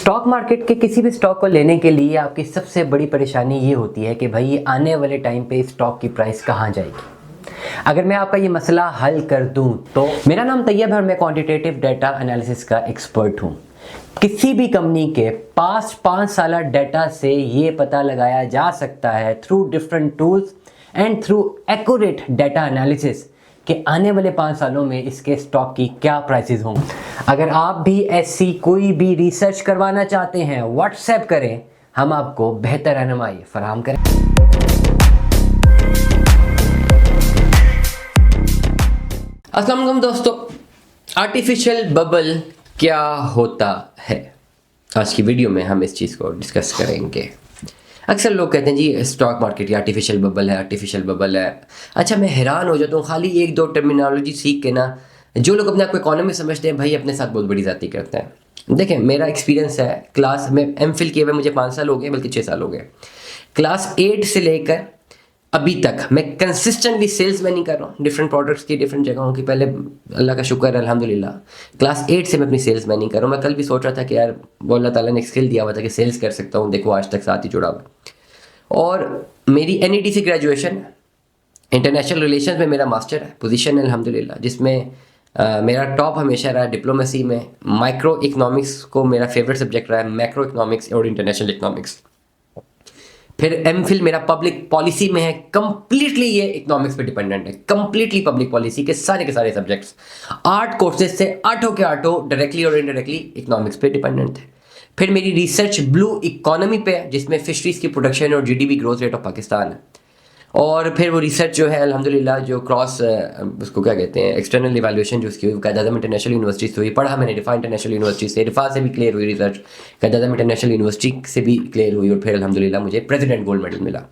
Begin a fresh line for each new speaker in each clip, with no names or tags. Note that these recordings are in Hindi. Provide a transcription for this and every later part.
स्टॉक मार्केट के किसी भी स्टॉक को लेने के लिए आपकी सबसे बड़ी परेशानी ये होती है कि भाई आने वाले टाइम पे स्टॉक की प्राइस कहाँ जाएगी। अगर मैं आपका ये मसला हल कर दूं तो मेरा नाम तैयब है और मैं क्वांटिटेटिव डाटा एनालिसिस का एक्सपर्ट हूं। किसी भी कंपनी के पास्ट 5 साल डाटा से ये पता लगाया जा सकता है through different tools and through accurate data analysis कि आने वाले 5 सालों में इसके स्टॉक की क्या प्राइसेस होंगे। अगर आप भी ऐसी कोई भी रिसर्च करवाना चाहते हैं व्हाट्सएप करें, हम आपको बेहतर रहनुमाई फराहम करें। अस्सलाम वालेकुम दोस्तों, आर्टिफिशियल बबल क्या होता है? आज की वीडियो में हम इस चीज़ को डिस्कस करेंगे। अक्सर लोग कहते हैं जी स्टॉक मार्केट आर्टिफिशियल बबल है, आर्टिफिशियल बबल है। अच्छा, मैं हैरान हो जाता हूँ खाली एक दो टर्मिनोलॉजी सीख के ना। जो लोग अपने आप को इकोनॉमी समझते हैं भाई अपने साथ बहुत बड़ी जाती करते हैं। देखें, मेरा एक्सपीरियंस है क्लास में एमफिल किए हुए मुझे 5 साल हो गए, बल्कि 6 साल हो गए। क्लास 8 से लेकर अभी तक मैं कंसिस्टेंटली सेल्स में नहीं कर रहा हूँ डिफरेंट प्रोडक्ट्स की, डिफरेंट जगहों की। पहले अल्लाह का शुक्र है अल्हम्दुलिल्लाह, क्लास 8 से मैं अपनी सेल्स में नहीं कर रहा हूँ। मैं कल भी सोच रहा था कि यार वो अल्लाह ताला ने एक स्किल दिया हुआ था कि सेल्स कर सकता हूँ, देखो आज तक साथ ही जुड़ा हुआ। और मेरी NET ग्रेजुएशन है, इंटरनेशनल रिलेशंस में मेरा मास्टर है, पोजीशन है अल्हम्दुलिल्लाह, जिसमें मेरा टॉप हमेशा रहा डिप्लोमेसी में। माइक्रो इकोनॉमिक्स को मेरा फेवरेट सब्जेक्ट रहा है, मैक्रो इकोनॉमिक्स और इंटरनेशनल इकोनॉमिक्स। फिर एमफिल मेरा पब्लिक पॉलिसी में है, कंप्लीटली ये इकोनॉमिक्स पे डिपेंडेंट है, कंप्लीटली पब्लिक पॉलिसी के सारे सब्जेक्ट्स। 8 कोर्सेज से 8 के 8 डायरेक्टली और इनडायरेक्टली इकोनॉमिक्स पे डिपेंडेंट थे। फिर मेरी रिसर्च ब्लू इकोनॉमी पे है, जिसमें फिशरीज की प्रोडक्शन और GDP growth rate of Pakistan है। और फिर वो रिसर्च जो है अल्हम्दुलिल्लाह जो क्रॉस उसको क्या कहते हैं एक्सटर्नल इवैल्यूएशन जो उसकी हुई कायद आज़म इंटरनेशनल यूनिवर्सिटी से हुई, पढ़ा मैंने रिफा इंटरनेशनल यूनिवर्सिटी से, रिफा से भी क्लियर हुई रिसर्च, कायद आज़म इंटरनेशनल यूनिवर्सिटी से भी क्लियर हुई, और फिर अल्हम्दुलिल्लाह मुझे प्रेसिडेंट गोल्ड मेडल मिला।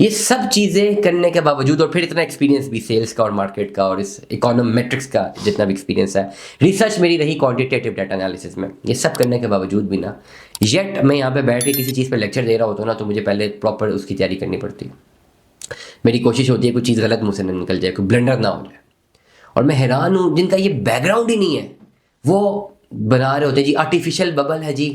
ये सब चीज़ें करने के बावजूद, और फिर इतना एक्सपीरियंस भी सेल्स का और मार्केट का और इस इकोनॉमेट्रिक्स का जितना भी एक्सपीरियंस है, रिसर्च मेरी रही क्वांटिटेटिव डाटा एनालिसिस में, ये सब करने के बावजूद भी ना येट मैं यहाँ पे बैठ के किसी चीज़ पे लेक्चर दे रहा होता हूँ ना, तो मुझे पहले प्रॉपर उसकी तैयारी करनी पड़ती है। मेरी कोशिश होती है कोई चीज़ गलत मुँह से ना निकल जाए, कोई ब्लंडर ना हो जाए। और मैं हैरान हूँ जिनका ये बैकग्राउंड ही नहीं है, वो बना रहे होते हैं जी आर्टिफिशियल बबल है, जी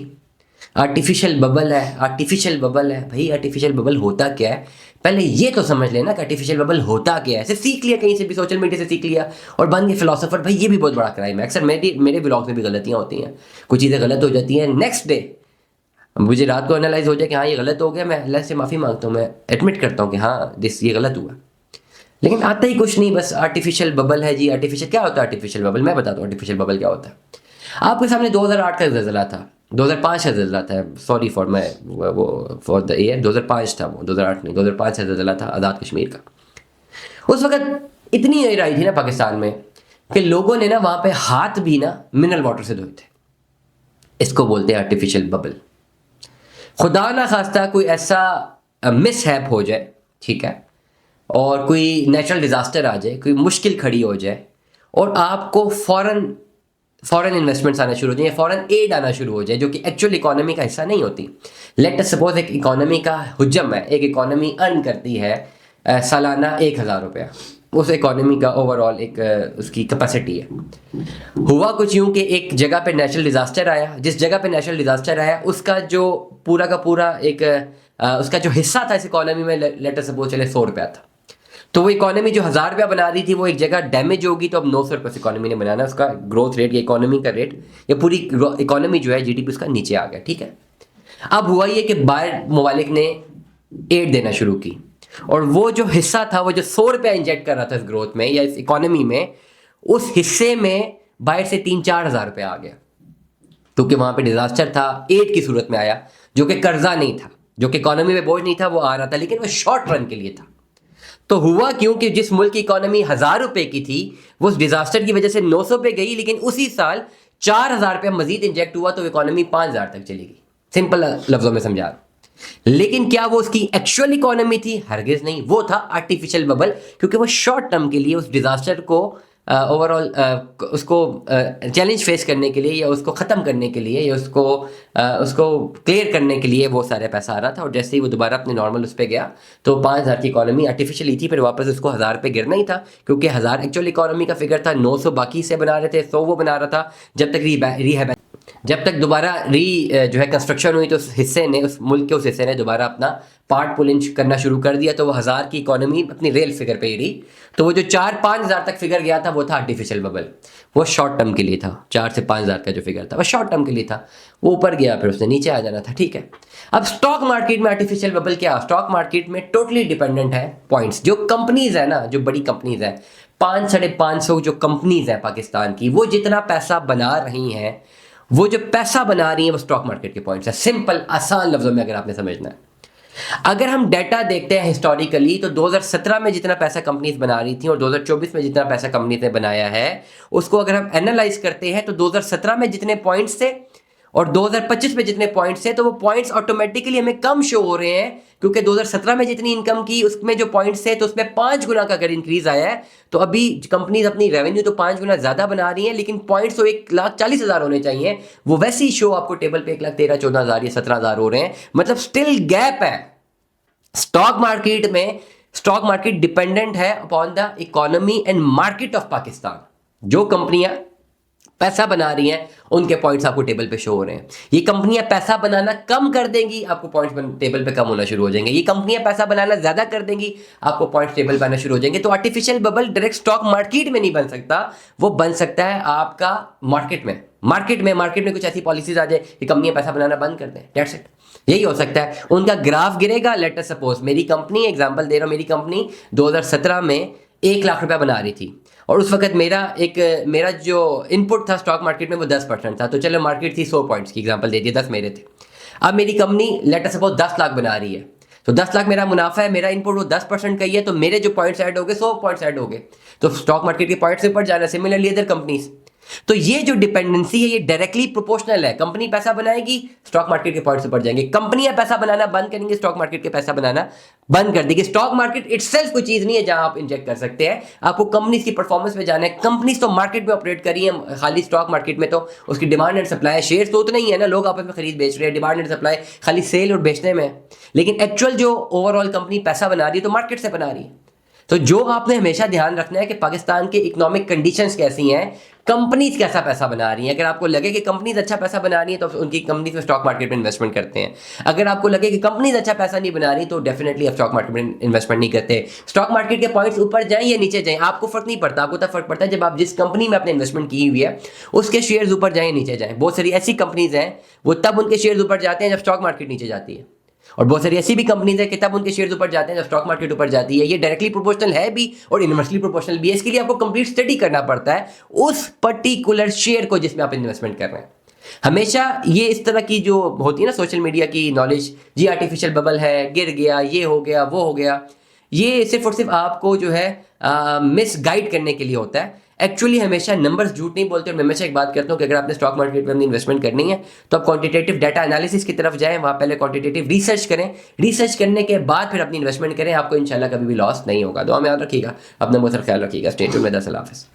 आर्टिफिशियल बबल है, आर्टिफिशियल बबल है। भाई आर्टिफिशियल बबल होता क्या है पहले ये तो समझ लेना कि आर्टिफिशियल बबल होता क्या है। सिर्फ सीख लिया कहीं से भी, सोशल मीडिया से सीख लिया और बन गए फिलोसोफर। भाई ये भी बहुत बड़ा क्राइम है। अक्सर मेरे ब्लॉग में भी गलतियाँ होती हैं, कुछ चीज़ें गलत हो जाती हैं, नेक्स्ट डे मुझे रात को एनालाइज हो जाए कि हाँ ये गलत हो गया, मैं अल्लाह से माफ़ी मांगता हूँ, मैं एडमिट करता हूँ कि हाँ ये गलत हुआ। लेकिन आता ही कुछ नहीं, बस आर्टिफिशियल बबल है जी। आर्टिफिशियल क्या होता है? आर्टिफिशियल बबल मैं बताता हूँ आर्टिफिशियल बबल क्या होता है। आपके सामने 2008 का ज़लज़ला था, 2005 का ज़लज़ला था, सॉरी फॉर मैं वो फॉर द ईयर, 2005 था वो, 2008 नहीं, 2005 का ज़लज़ला था आज़ाद कश्मीर का। उस वक्त इतनी एयर आई थी ना पाकिस्तान में कि लोगों ने ना वहाँ पे हाथ भी ना मिनरल वाटर से धोए थे। इसको बोलते हैं आर्टिफिशियल बबल। खुदा ना खास्ता कोई ऐसा मिसहैप हो जाए, ठीक है, और कोई नेचुरल डिज़ास्टर आ जाए, कोई मुश्किल खड़ी हो जाए और आपको फॉरेन इन्वेस्टमेंट्स आना शुरू हो जाए, फॉरेन एड आना शुरू हो जाए जो कि एक्चुअल इकोनॉमी का हिस्सा नहीं होती। लेट अस सपोज एक इकोनॉमी का हुज्जम है, एक इकोनॉमी अर्न करती है सालाना 1000 रुपया, उस इकोनॉमी का ओवरऑल एक उसकी कैपेसिटी है। हुआ कुछ यूँ कि एक जगह पे नेचुरल डिज़ास्टर आया, जिस जगह पे नेचुरल डिज़ास्टर आया उसका जो पूरा का पूरा एक उसका जो हिस्सा था इस इकोनॉमी में, लेट अस सपोज चले 100 रुपया था, तो वो इकोनॉमी जो 1000 रुपया बना रही थी वो एक जगह डैमेज होगी, तो अब 900 रुपये इकोनॉमी ने बनाना, उसका ग्रोथ रेट या इकोनॉमी का रेट या पूरी इकोनॉमी जो है GDP उसका नीचे आ गया, ठीक है। अब हुआ ये कि बाहर ममालिक ने एड देना शुरू की और वो जो हिस्सा था, वो जो 100 रुपया इंजेक्ट कर रहा था इस ग्रोथ में या इस इकोनॉमी में, उस हिस्से में बाहर से 3-4 हज़ार रुपया आ गया, क्योंकि वहाँ पे डिजास्टर था, एड की सूरत में आया, जो कि कर्जा नहीं था, जो कि इकोनॉमी में बोझ नहीं था, वो आ रहा था, लेकिन वो शॉर्ट रन के लिए था। तो हुआ क्यों कि जिस मुल्क की इकोनॉमी 1000 रुपए की थी वो उस डिजास्टर की वजह से 900 पे गई, लेकिन उसी साल 4000 रुपया मजीद इंजेक्ट हुआ तो इकोनॉमी 5000 तक चली गई। सिंपल लफ्जों में समझा। लेकिन क्या वो उसकी एक्चुअल इकोनॉमी थी? हरगिज नहीं, वो था आर्टिफिशियल बबल, क्योंकि वो शॉर्ट टर्म के लिए उस डिजास्टर को ओवरऑल उसको चैलेंज फेस करने के लिए या उसको ख़त्म करने के लिए या उसको क्लियर करने के लिए वो सारा पैसा आ रहा था। और जैसे ही वो दोबारा अपने नॉर्मल उस पर गया तो 5000 की इकोनॉमी आर्टिफिशियली थी, फिर वापस उसको 1000 पे गिरना ही था, क्योंकि 1000 एक्चुअल इकोनॉमी का फिगर था, 900 बाकी से बना रहे थे, 100 वो बना रहा था जब तक जब तक दोबारा जो है कंस्ट्रक्शन हुई तो उस हिस्से ने, उस मुल्क के उस हिस्से ने दोबारा अपना पार्ट पुलिंग करना शुरू कर दिया, तो वो 1000 की इकोनॉमी अपनी रियल फिगर पे ही रही। तो वो जो 4-5 हज़ार तक फिगर गया था वो था आर्टिफिशियल बबल, वो शॉर्ट टर्म के लिए था। 4 से 5 हज़ार का जो फिगर था वो शॉर्ट टर्म के लिए था, वो ऊपर गया फिर उसने नीचे आ जाना था, ठीक है। अब स्टॉक मार्केट में आर्टिफिशियल बबल क्या, स्टॉक मार्केट में टोटली डिपेंडेंट है पॉइंट्स। जो कंपनीज है ना, जो बड़ी कंपनीज है, 500-550 जो कंपनीज है पाकिस्तान की, वो जितना पैसा बना रही हैं, वो जो पैसा बना रही है वो स्टॉक मार्केट के पॉइंट्स है। सिंपल आसान लफ्जों में अगर आपने समझना है, अगर हम डेटा देखते हैं हिस्टोरिकली, तो 2017 में जितना पैसा कंपनीज बना रही थी और 2024 में जितना पैसा कंपनीज ने बनाया है, उसको अगर हम एनालाइज करते हैं तो 2017 में जितने पॉइंट्स थे और 2025 में जितने पॉइंट्स थे, तो वो पॉइंट्स ऑटोमेटिकली हमें कम शो हो रहे हैं, क्योंकि 2017 में जितनी इनकम की उसमें जो पॉइंट्स थे तो उसमें 5 गुना का अगर इंक्रीज आया है, तो अभी कंपनीज अपनी रेवेन्यू तो 5 गुना ज्यादा बना रही हैं, लेकिन पॉइंट्स तो 1,40,000 होने चाहिए, वो वैसे ही शो आपको टेबल पे 1,13,14,000 या 17,000 हो रहे हैं। मतलब स्टिल गैप है स्टॉक मार्केट में। स्टॉक मार्केट डिपेंडेंट है upon the economy and market of Pakistan. जो कंपनियां पैसा बना रही हैं उनके पॉइंट्स आपको टेबल पे शो हो रहे हैं। ये कंपनियां पैसा बनाना कम कर देंगी, आपको पॉइंट्स टेबल पे कम होना शुरू हो जाएंगे। ये कंपनियां पैसा बनाना ज्यादा कर देंगी, आपको पॉइंट्स टेबल पे आना शुरू हो जाएंगे। तो artificial bubble direct stock market में नहीं बन सकता, वो बन सकता है आपका मार्केट में। मार्केट में कुछ ऐसी पॉलिसीज आ जाए कि कंपनियां पैसा बनाना बंद कर दें, दैट्स इट। यही हो सकता है, उनका ग्राफ गिरेगा। लेट अस सपोज मेरी कंपनी, एग्जांपल दे रहा हूं, मेरी कंपनी 2017 में 1 लाख रुपया बना रही थी और उस वक्त मेरा जो इनपुट था स्टॉक मार्केट में वो 10% था। तो चलो मार्केट थी 100 पॉइंट्स की, एग्जांपल दे दिए, 10 मेरे थे। अब मेरी company let us suppose 10 lakh बना रही है, तो 10 लाख मेरा मुनाफा है, मेरा इनपुट वो 10% का ही है, तो मेरे जो पॉइंट्स ऐड हो गए 100 पॉइंट्स ऐड हो गए, तो स्टॉक मार्केट के पॉइंट्स से ऊपर जाना। सिमिलरली अदर कंपनीज, तो ये जो डिपेंडेंसी है ये डायरेक्टली प्रोपोर्शनल है। कंपनी पैसा बनाएगी, स्टॉक मार्केट के पॉइंट्स ऊपर जाएंगे। कंपनियां पैसा बनाना बंद करेंगे, स्टॉक मार्केट के पैसा बनाना बंद कर देगी। स्टॉक मार्केट इटसेल्फ कोई चीज नहीं है जहां आप इंजेक्ट कर सकते हैं, आपको कंपनीज की परफॉर्मेंस में जाना है। कंपनीज तो मार्केट में ऑपरेट कर रही है, खाली स्टॉक मार्केट में तो उसकी डिमांड एंड सप्लाई, शेयर तो उतना ही है ना, लोग आपस में खरीद बेच रहे हैं, डिमांड एंड सप्लाई खाली सेल और बेचने में, लेकिन एक्चुअल जो ओवरऑल कंपनी पैसा बना रही है तो मार्केट से बना रही है। तो जो आपने हमेशा ध्यान रखना है कि पाकिस्तान के इकोनॉमिक कंडीशंस कैसी हैं, कंपनीज कैसा पैसा बना रही हैं। अगर आपको लगे कि कंपनीज अच्छा पैसा बना रही हैं तो उनकी कंपनीज में स्टॉक मार्केट में इन्वेस्टमेंट करते हैं। अगर आपको लगे कि कंपनीज अच्छा पैसा नहीं बना रही तो डेफिनेटली आप स्टॉक मार्केट में इन्वेस्टमेंट नहीं करते। स्टॉक मार्केट के पॉइंट्स ऊपर जाएं या नीचे जाएं, आपको फर्क नहीं पड़ता। आपको तब फर्क पड़ता है जब आप जिस कंपनी में आपने इन्वेस्टमेंट की हुई है उसके शेयर्स ऊपर जाएं नीचे जाएं। बहुत सारी ऐसी कंपनीज हैं वो तब उनके शेयर्स ऊपर जाते हैं जब स्टॉक मार्केट नीचे जाती है, और बहुत सारी ऐसी भी कंपनीज है कि तब उनके शेयर्स ऊपर जाते हैं जब स्टॉक मार्केट ऊपर जाती है। ये डायरेक्टली प्रोपोर्शनल है भी और इनवर्सली प्रोपोर्शनल भी है। इसके लिए आपको कंप्लीट स्टडी करना पड़ता है उस पर्टिकुलर शेयर को जिसमें आप इन्वेस्टमेंट कर रहे हैं। हमेशा ये इस तरह की जो होती है ना सोशल मीडिया की नॉलेज, जी आर्टिफिशियल बबल है, गिर गया, ये हो गया, वो हो गया, ये सिर्फ और सिर्फ आपको जो है मिस गाइड करने के लिए होता है। एक्चुअली हमेशा नंबर्स झूठ नहीं बोलते। और मैं हमेशा एक बात करता हूँ कि अगर आपने स्टॉक मार्केट में अपनी इन्वेस्टमेंट करनी है तो आप क्वांटिटेटिव डाटा एनालिसिस की तरफ जाएं, वहाँ पहले क्वांटिटेटिव रिसर्च करें, रिसर्च करने के बाद फिर अपनी इन्वेस्टमेंट करें, आपको इंशाल्लाह कभी भी लॉस नहीं होगा। दुआ में याद रखिएगा, अपना बहुत सारा ख्याल रखिएगा। स्टे ट्यून्ड विद अस, अल्लाह हाफ़िज़।